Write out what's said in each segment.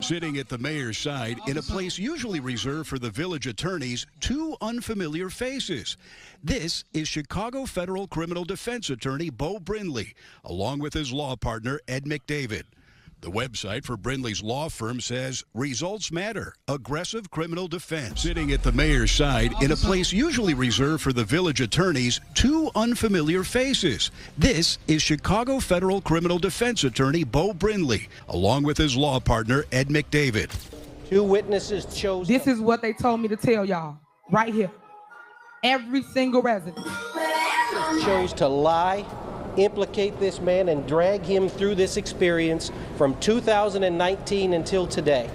Sitting at the mayor's side in a place usually reserved for the village attorneys, two unfamiliar faces. This is Chicago federal criminal defense attorney Bo Brindley, along with his law partner Ed McDavid. The website for Brindley's law firm says results matter, aggressive criminal defense. Sitting at the mayor's side in a place usually reserved for the village attorneys, two unfamiliar faces. This is Chicago federal criminal defense attorney Bo Brindley, along with his law partner Ed McDavid. Two witnesses chose. This is what they told me to tell y'all, right here. Every single resident chose to lie, implicate this man, and drag him through this experience from 2019 until today.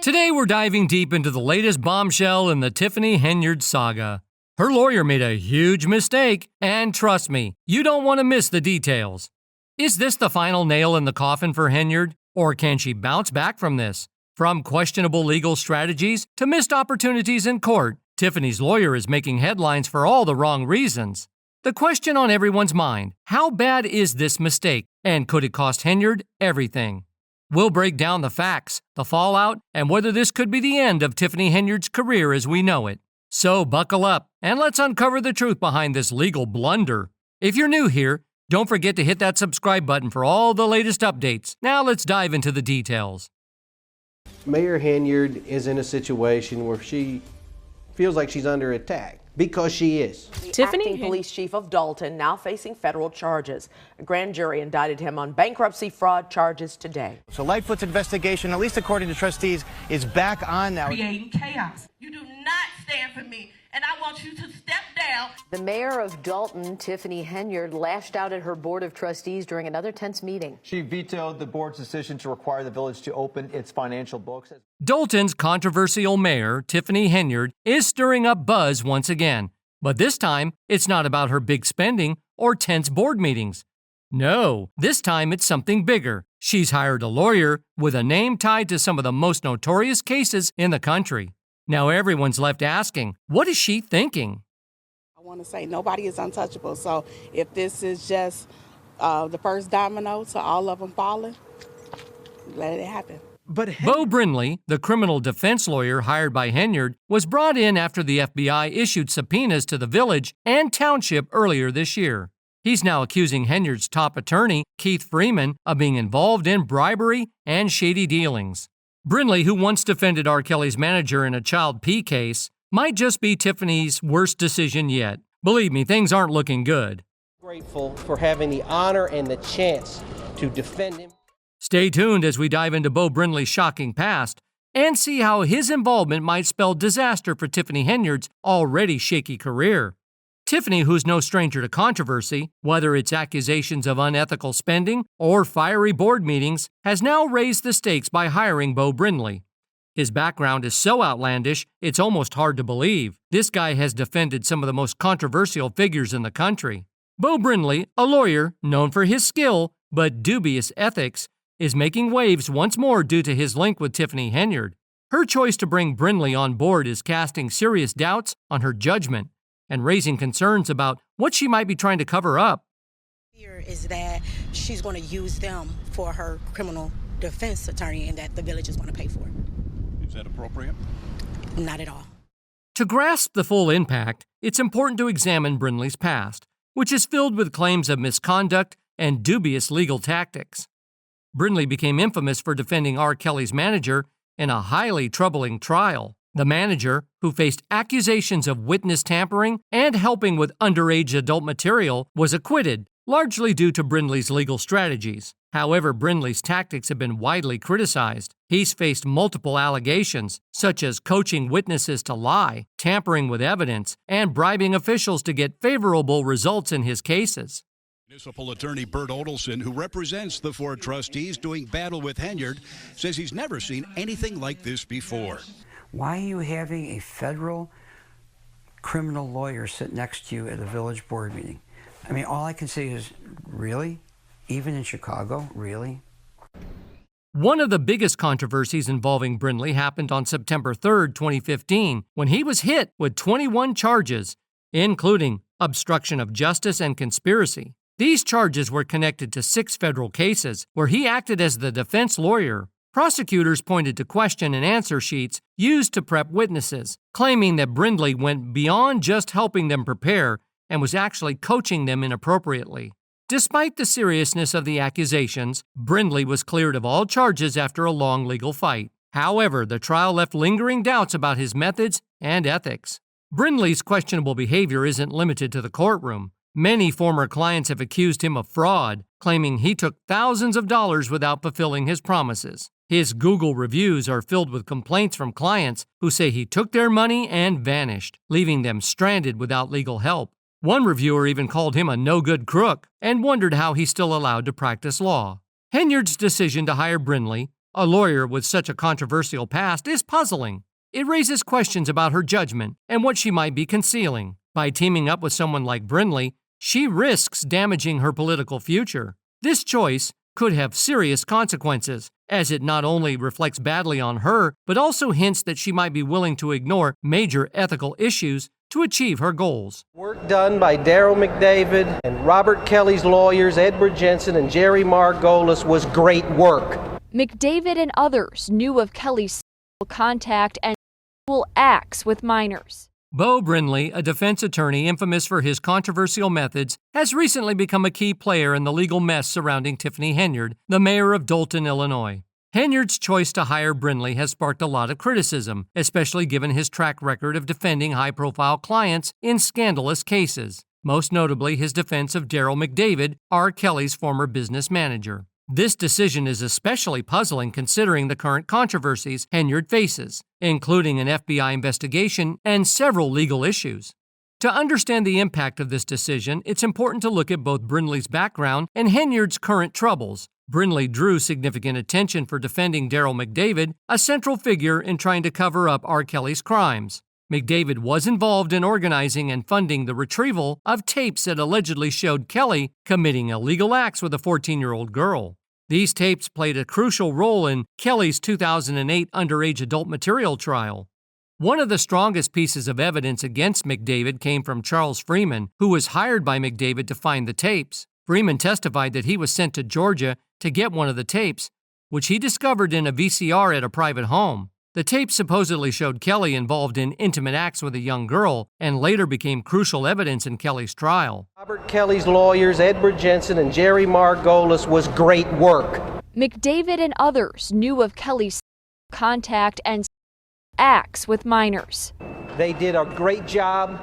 Today we're diving deep into the latest bombshell in the Tiffany Henyard saga. Her lawyer made a huge mistake, and trust me, you don't want to miss the details. Is this the final nail in the coffin for Henyard, or can she bounce back from this? From questionable legal strategies to missed opportunities in court, Tiffany's lawyer is making headlines for all the wrong reasons. The question on everyone's mind, how bad is this mistake, and could it cost Henyard everything? We'll break down the facts, the fallout, and whether this could be the end of Tiffany Henyard's career as we know it. So buckle up, and let's uncover the truth behind this legal blunder. If you're new here, don't forget to hit that subscribe button for all the latest updates. Now let's dive into the details. Mayor Henyard is in a situation where she feels like she's under attack. Because she is. Tiffany, police chief of Dalton, now facing federal charges. A grand jury indicted him on bankruptcy fraud charges today. So Lightfoot's investigation, at least according to trustees, is back on now. Creating chaos. You do not stand for me, and I want you to step down. The mayor of Dalton, Tiffany Henyard, lashed out at her board of trustees during another tense meeting. She vetoed the board's decision to require the village to open its financial books. Dalton's controversial mayor, Tiffany Henyard, is stirring up buzz once again. But this time, it's not about her big spending or tense board meetings. No, this time it's something bigger. She's hired a lawyer with a name tied to some of the most notorious cases in the country. Now everyone's left asking, what is she thinking? I want to say nobody is untouchable. So if this is just the first domino to all of them falling, let it happen. Bo Brindley, the criminal defense lawyer hired by Henyard, was brought in after the FBI issued subpoenas to the village and township earlier this year. He's now accusing Henyard's top attorney, Keith Freeman, of being involved in bribery and shady dealings. Brindley, who once defended R. Kelly's manager in a Child P case, might just be Tiffany's worst decision yet. Believe me, things aren't looking good. Grateful for having the honor and the chance to defend him. Stay tuned as we dive into Bo Brindley's shocking past and see how his involvement might spell disaster for Tiffany Henyard's already shaky career. Tiffany, who's no stranger to controversy, whether it's accusations of unethical spending or fiery board meetings, has now raised the stakes by hiring Bo Brindley. His background is so outlandish, it's almost hard to believe. This guy has defended some of the most controversial figures in the country. Bo Brindley, a lawyer known for his skill but dubious ethics, is making waves once more due to his link with Tiffany Henyard. Her choice to bring Brindley on board is casting serious doubts on her judgment and raising concerns about what she might be trying to cover up. Fear is that she's going to use them for her criminal defense attorney and that the village is going to pay for it. Is that appropriate? Not at all. To grasp the full impact, it's important to examine Brindley's past, which is filled with claims of misconduct and dubious legal tactics. Brindley became infamous for defending R. Kelly's manager in a highly troubling trial. The manager, who faced accusations of witness tampering and helping with underage adult material, was acquitted, largely due to Brindley's legal strategies. However, Brindley's tactics have been widely criticized. He's faced multiple allegations, such as coaching witnesses to lie, tampering with evidence, and bribing officials to get favorable results in his cases. Municipal Attorney Bert Odelson, who represents the four trustees doing battle with Henyard, says he's never seen anything like this before. Why are you having a federal criminal lawyer sit next to you at a village board meeting? I mean, all I can say is, really? Even in Chicago? Really? One of the biggest controversies involving Brindley happened on September 3, 2015, when he was hit with 21 charges, including obstruction of justice and conspiracy. These charges were connected to 6 federal cases where he acted as the defense lawyer. Prosecutors pointed to question and answer sheets used to prep witnesses, claiming that Brindley went beyond just helping them prepare and was actually coaching them inappropriately. Despite the seriousness of the accusations, Brindley was cleared of all charges after a long legal fight. However, the trial left lingering doubts about his methods and ethics. Brindley's questionable behavior isn't limited to the courtroom. Many former clients have accused him of fraud, claiming he took thousands of dollars without fulfilling his promises. His Google reviews are filled with complaints from clients who say he took their money and vanished, leaving them stranded without legal help. One reviewer even called him a no-good crook and wondered how he's still allowed to practice law. Henyard's decision to hire Brindley, a lawyer with such a controversial past, is puzzling. It raises questions about her judgment and what she might be concealing. By teaming up with someone like Brindley, she risks damaging her political future. This choice could have serious consequences, as it not only reflects badly on her, but also hints that she might be willing to ignore major ethical issues to achieve her goals. Work done by Daryl McDavid and Robert Kelly's lawyers, Edward Jensen and Jerry Margolis, was great work. McDavid and others knew of Kelly's sexual contact and sexual acts with minors. Bo Brindley, a defense attorney infamous for his controversial methods, has recently become a key player in the legal mess surrounding Tiffany Henyard, the mayor of Dolton, Illinois. Henyard's choice to hire Brindley has sparked a lot of criticism, especially given his track record of defending high-profile clients in scandalous cases, most notably his defense of Daryl McDavid, R. Kelly's former business manager. This decision is especially puzzling considering the current controversies Henyard faces, including an FBI investigation and several legal issues. To understand the impact of this decision, it's important to look at both Brindley's background and Henyard's current troubles. Brindley drew significant attention for defending Daryl McDavid, a central figure in trying to cover up R. Kelly's crimes. McDavid was involved in organizing and funding the retrieval of tapes that allegedly showed Kelly committing illegal acts with a 14-year-old girl. These tapes played a crucial role in Kelly's 2008 underage adult material trial. One of the strongest pieces of evidence against McDavid came from Charles Freeman, who was hired by McDavid to find the tapes. Freeman testified that he was sent to Georgia to get one of the tapes, which he discovered in a VCR at a private home. The tape supposedly showed Kelly involved in intimate acts with a young girl and later became crucial evidence in Kelly's trial. Robert Kelly's lawyers, Edward Jensen and Jerry Margolis, was great work. McDavid and others knew of Kelly's contact and acts with minors. They did a great job.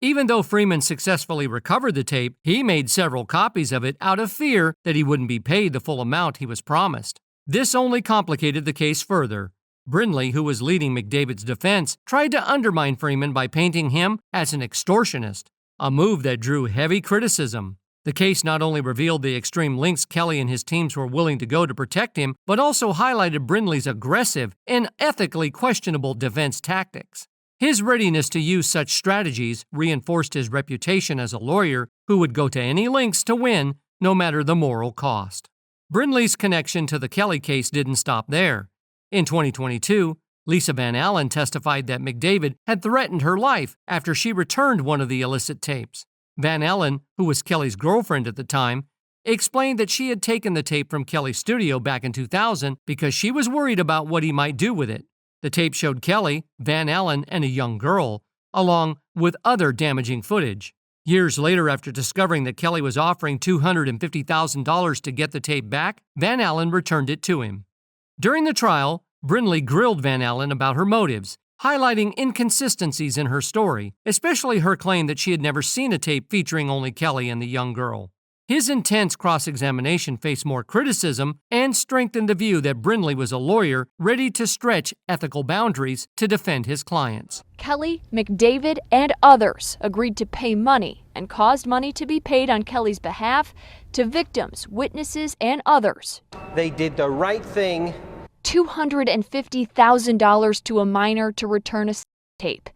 Even though Freeman successfully recovered the tape, he made several copies of it out of fear that he wouldn't be paid the full amount he was promised. This only complicated the case further. Brindley, who was leading McDavid's defense, tried to undermine Freeman by painting him as an extortionist, a move that drew heavy criticism. The case not only revealed the extreme lengths Kelly and his teams were willing to go to protect him, but also highlighted Brindley's aggressive and ethically questionable defense tactics. His readiness to use such strategies reinforced his reputation as a lawyer who would go to any lengths to win, no matter the moral cost. Brindley's connection to the Kelly case didn't stop there. In 2022, Lisa Van Allen testified that McDavid had threatened her life after she returned one of the illicit tapes. Van Allen, who was Kelly's girlfriend at the time, explained that she had taken the tape from Kelly's studio back in 2000 because she was worried about what he might do with it. The tape showed Kelly, Van Allen, and a young girl, along with other damaging footage. Years later, after discovering that Kelly was offering $250,000 to get the tape back, Van Allen returned it to him. During the trial, Brindley grilled Van Allen about her motives, highlighting inconsistencies in her story, especially her claim that she had never seen a tape featuring only Kelly and the young girl. His intense cross-examination faced more criticism and strengthened the view that Brindley was a lawyer ready to stretch ethical boundaries to defend his clients. Kelly, McDavid, and others agreed to pay money and caused money to be paid on Kelly's behalf to victims, witnesses, and others. They did the right thing. $250,000 to a minor to return a tape,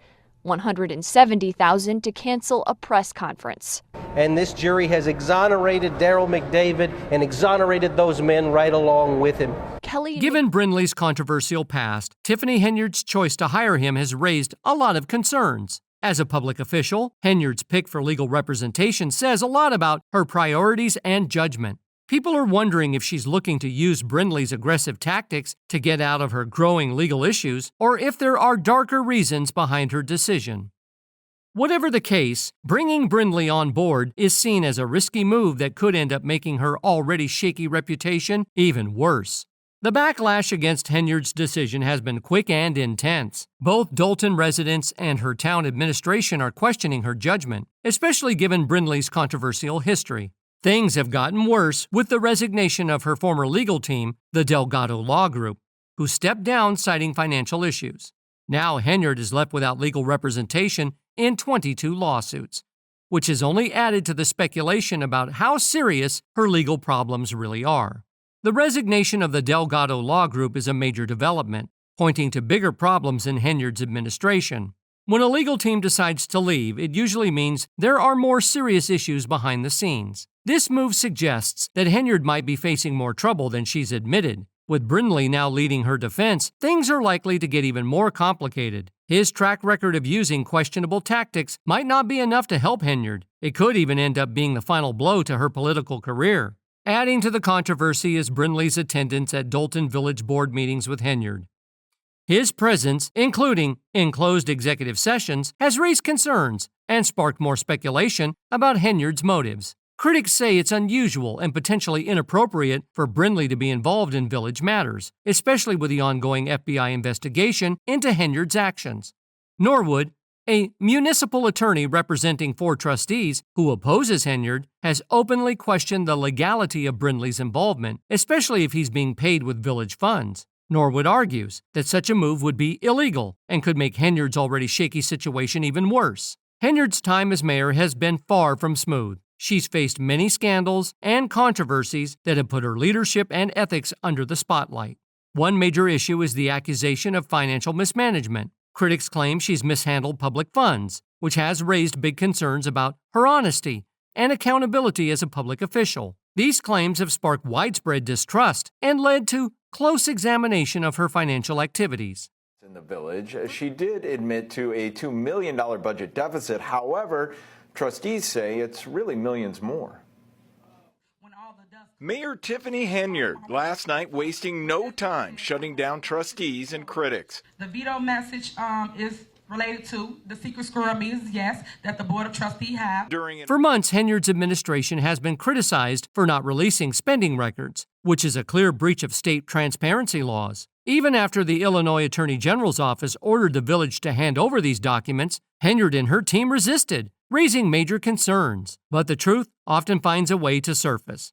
$170,000 to cancel a press conference. And this jury has exonerated Daryl McDavid and exonerated those men right along with him. Given Brindley's controversial past, Tiffany Henyard's choice to hire him has raised a lot of concerns. As a public official, Henyard's pick for legal representation says a lot about her priorities and judgment. People are wondering if she's looking to use Brindley's aggressive tactics to get out of her growing legal issues, or if there are darker reasons behind her decision. Whatever the case, bringing Brindley on board is seen as a risky move that could end up making her already shaky reputation even worse. The backlash against Henyard's decision has been quick and intense. Both Dolton residents and her town administration are questioning her judgment, especially given Brindley's controversial history. Things have gotten worse with the resignation of her former legal team, the Delgado Law Group, who stepped down citing financial issues. Now Henyard is left without legal representation in 22 lawsuits, which has only added to the speculation about how serious her legal problems really are. The resignation of the Delgado Law Group is a major development, pointing to bigger problems in Henyard's administration. When a legal team decides to leave, it usually means there are more serious issues behind the scenes. This move suggests that Henyard might be facing more trouble than she's admitted. With Brindley now leading her defense, things are likely to get even more complicated. His track record of using questionable tactics might not be enough to help Henyard. It could even end up being the final blow to her political career. Adding to the controversy is Brindley's attendance at Dolton Village Board meetings with Henyard. His presence, including in closed executive sessions, has raised concerns and sparked more speculation about Henyard's motives. Critics say it's unusual and potentially inappropriate for Brindley to be involved in village matters, especially with the ongoing FBI investigation into Henyard's actions. Norwood, a municipal attorney representing 4 trustees who opposes Henyard, has openly questioned the legality of Brindley's involvement, especially if he's being paid with village funds. Norwood argues that such a move would be illegal and could make Henyard's already shaky situation even worse. Henyard's time as mayor has been far from smooth. She's faced many scandals and controversies that have put her leadership and ethics under the spotlight. One major issue is the accusation of financial mismanagement. Critics claim she's mishandled public funds, which has raised big concerns about her honesty and accountability as a public official. These claims have sparked widespread distrust and led to close examination of her financial activities. In the village, she did admit to a $2 million budget deficit. However, trustees say it's really millions more. Mayor Tiffany Henyard last night wasting no time shutting down trustees and critics. The veto message is related to the secret squirrel meetings, yes, that the Board of Trustees have. For months, Henyard's administration has been criticized for not releasing spending records, which is a clear breach of state transparency laws. Even after the Illinois Attorney General's office ordered the village to hand over these documents, Henyard and her team resisted, raising major concerns. But the truth often finds a way to surface.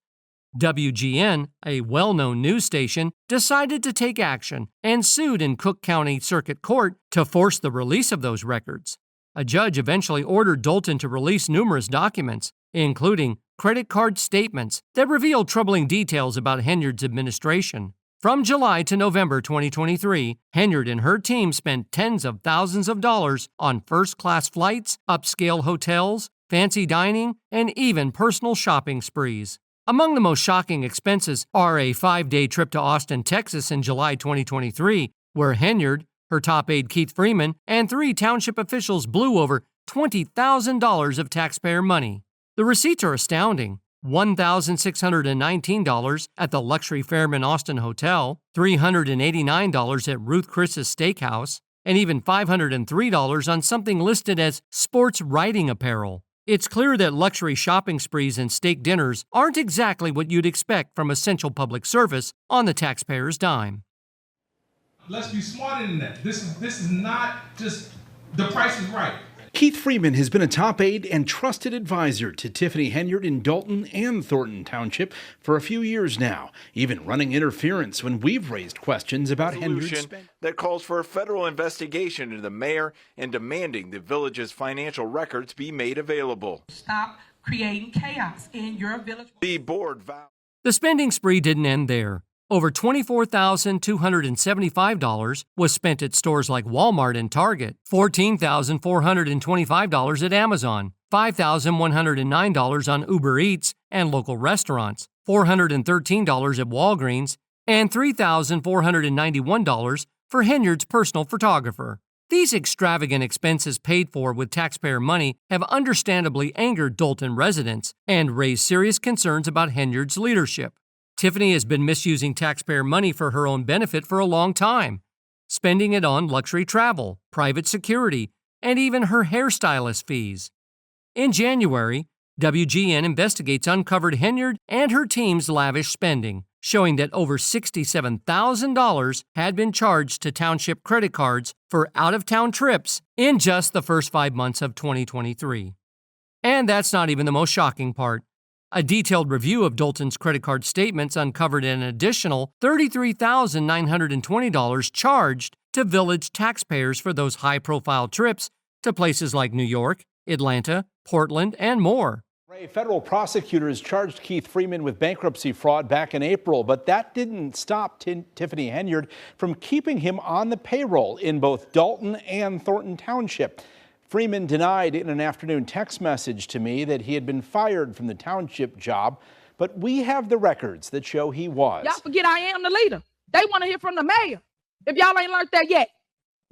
WGN, a well-known news station, decided to take action and sued in Cook County Circuit Court to force the release of those records. A judge eventually ordered Dolton to release numerous documents, including credit card statements that revealed troubling details about Henyard's administration. From July to November 2023, Henyard and her team spent tens of thousands of dollars on first-class flights, upscale hotels, fancy dining, and even personal shopping sprees. Among the most shocking expenses are a 5-day trip to Austin, Texas in July 2023, where Henyard, her top aide Keith Freeman, and 3 township officials blew over $20,000 of taxpayer money. The receipts are astounding. $1,619 at the luxury Fairmont Austin Hotel, $389 at Ruth Chris's Steakhouse, and even $503 on something listed as sports riding apparel. It's clear that luxury shopping sprees and steak dinners aren't exactly what you'd expect from essential public service on the taxpayer's dime. Let's be smarter than that. This is not just the price is right. Keith Freeman has been a top aide and trusted advisor to Tiffany Henyard in Dolton and Thornton Township for a few years now, even running interference when we've raised questions about Henyard's spending. That calls for a federal investigation into the mayor and demanding the village's financial records be made available. Stop creating chaos in your village. The board vowed. The spending spree didn't end there. Over $24,275 was spent at stores like Walmart and Target, $14,425 at Amazon, $5,109 on Uber Eats and local restaurants, $413 at Walgreens, and $3,491 for Henyard's personal photographer. These extravagant expenses paid for with taxpayer money have understandably angered Dalton residents and raised serious concerns about Henyard's leadership. Tiffany has been misusing taxpayer money for her own benefit for a long time, spending it on luxury travel, private security, and even her hairstylist fees. In January, WGN Investigates uncovered Henyard and her team's lavish spending, showing that over $67,000 had been charged to township credit cards for out-of-town trips in just the first 5 months of 2023. And that's not even the most shocking part. A detailed review of Dalton's credit card statements uncovered an additional $33,920 charged to village taxpayers for those high-profile trips to places like New York, Atlanta, Portland, and more. Federal prosecutors charged Keith Freeman with bankruptcy fraud back in April, but that didn't stop Tiffany Henyard from keeping him on the payroll in both Dalton and Thornton Township. Freeman denied in an afternoon text message to me that he had been fired from the township job, but we have the records that show he was. Y'all forget I am the leader. They want to hear from the mayor. If y'all ain't learned that yet,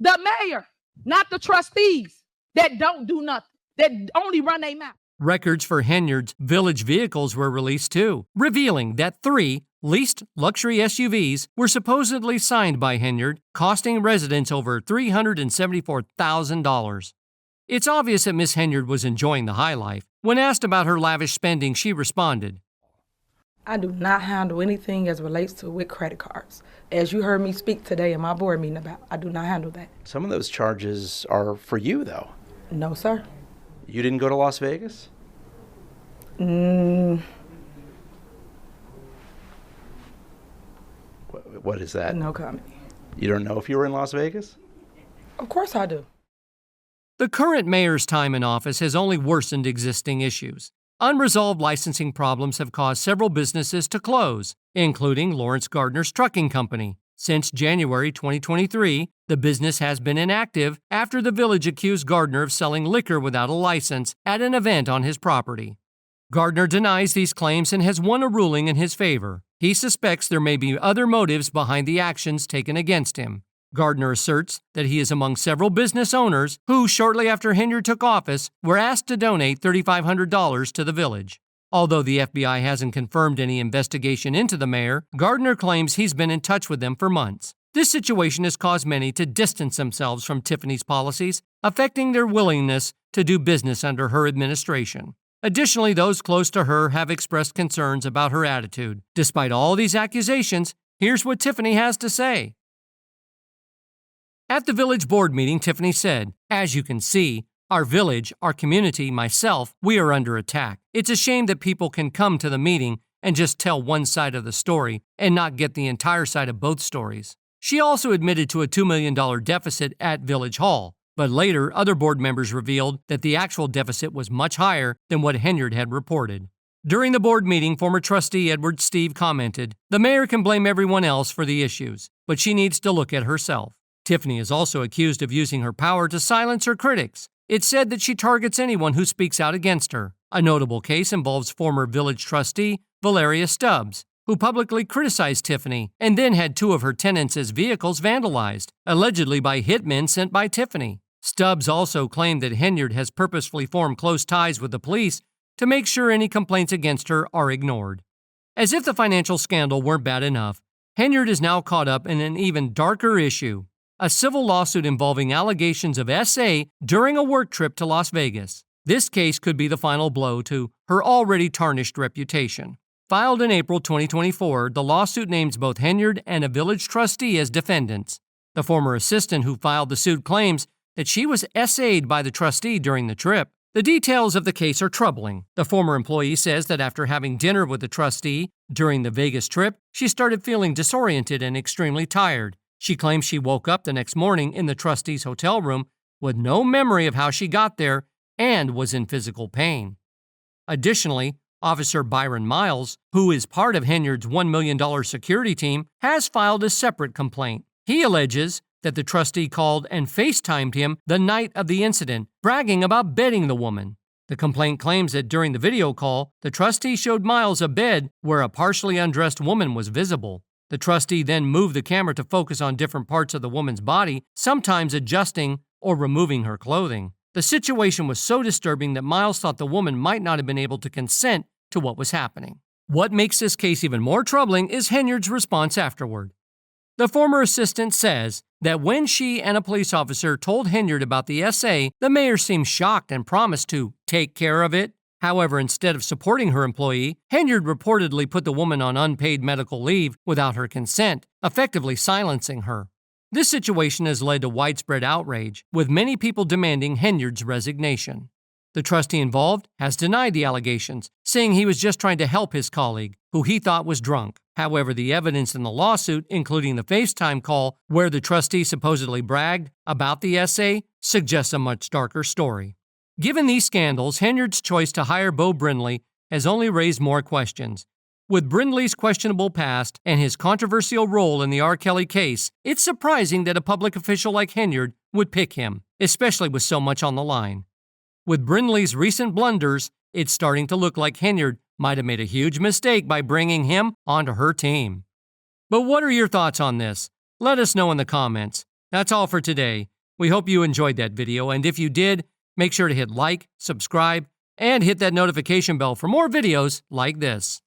the mayor, not the trustees that don't do nothing, that only run their mouth. Records for Henyard's village vehicles were released too, revealing that 3 leased luxury SUVs were supposedly signed by Henyard, costing residents over $374,000. It's obvious that Miss Henyard was enjoying the high life. When asked about her lavish spending, she responded, I do not handle anything as relates to with credit cards. As you heard me speak today in my board meeting about, I do not handle that. Some of those charges are for you, though. No, sir. You didn't go to Las Vegas? What is that? No comment. You don't know if you were in Las Vegas? Of course I do. The current mayor's time in office has only worsened existing issues. Unresolved licensing problems have caused several businesses to close, including Lawrence Gardner's trucking company. Since January 2023, the business has been inactive after the village accused Gardner of selling liquor without a license at an event on his property. Gardner denies these claims and has won a ruling in his favor. He suspects there may be other motives behind the actions taken against him. Gardner asserts that he is among several business owners who, shortly after Henyard took office, were asked to donate $3,500 to the village. Although the FBI hasn't confirmed any investigation into the mayor, Gardner claims he's been in touch with them for months. This situation has caused many to distance themselves from Tiffany's policies, affecting their willingness to do business under her administration. Additionally, those close to her have expressed concerns about her attitude. Despite all these accusations, here's what Tiffany has to say. At the village board meeting, Tiffany said, "As you can see, our village, our community, myself, we are under attack. It's a shame that people can come to the meeting and just tell one side of the story and not get the entire side of both stories." She also admitted to a $2 million deficit at Village Hall, but later other board members revealed that the actual deficit was much higher than what Henyard had reported. During the board meeting, former trustee Edward Steve commented, "The mayor can blame everyone else for the issues, but she needs to look at herself." Tiffany is also accused of using her power to silence her critics. It's said that she targets anyone who speaks out against her. A notable case involves former village trustee Valeria Stubbs, who publicly criticized Tiffany and then had 2 of her tenants' vehicles vandalized, allegedly by hitmen sent by Tiffany. Stubbs also claimed that Henyard has purposefully formed close ties with the police to make sure any complaints against her are ignored. As if the financial scandal weren't bad enough, Henyard is now caught up in an even darker issue: a civil lawsuit involving allegations of SA during a work trip to Las Vegas. This case could be the final blow to her already tarnished reputation. Filed in April 2024, the lawsuit names both Henyard and a village trustee as defendants. The former assistant who filed the suit claims that she was SA'd by the trustee during the trip. The details of the case are troubling. The former employee says that after having dinner with the trustee during the Vegas trip, she started feeling disoriented and extremely tired. She claims she woke up the next morning in the trustee's hotel room with no memory of how she got there and was in physical pain. Additionally, Officer Byron Miles, who is part of Henyard's $1 million security team, has filed a separate complaint. He alleges that the trustee called and FaceTimed him the night of the incident, bragging about bedding the woman. The complaint claims that during the video call, the trustee showed Miles a bed where a partially undressed woman was visible. The trustee then moved the camera to focus on different parts of the woman's body, sometimes adjusting or removing her clothing. The situation was so disturbing that Miles thought the woman might not have been able to consent to what was happening. What makes this case even more troubling is Henyard's response afterward. The former assistant says that when she and a police officer told Henyard about the essay, the mayor seemed shocked and promised to take care of it. However, instead of supporting her employee, Henyard reportedly put the woman on unpaid medical leave without her consent, effectively silencing her. This situation has led to widespread outrage, with many people demanding Henyard's resignation. The trustee involved has denied the allegations, saying he was just trying to help his colleague, who he thought was drunk. However, the evidence in the lawsuit, including the FaceTime call where the trustee supposedly bragged about the essay, suggests a much darker story. Given these scandals, Henyard's choice to hire Bo Brindley has only raised more questions. With Brindley's questionable past and his controversial role in the R. Kelly case, it's surprising that a public official like Henyard would pick him, especially with so much on the line. With Brindley's recent blunders, it's starting to look like Henyard might have made a huge mistake by bringing him onto her team. But what are your thoughts on this? Let us know in the comments. That's all for today. We hope you enjoyed that video, and if you did, make sure to hit like, subscribe, and hit that notification bell for more videos like this.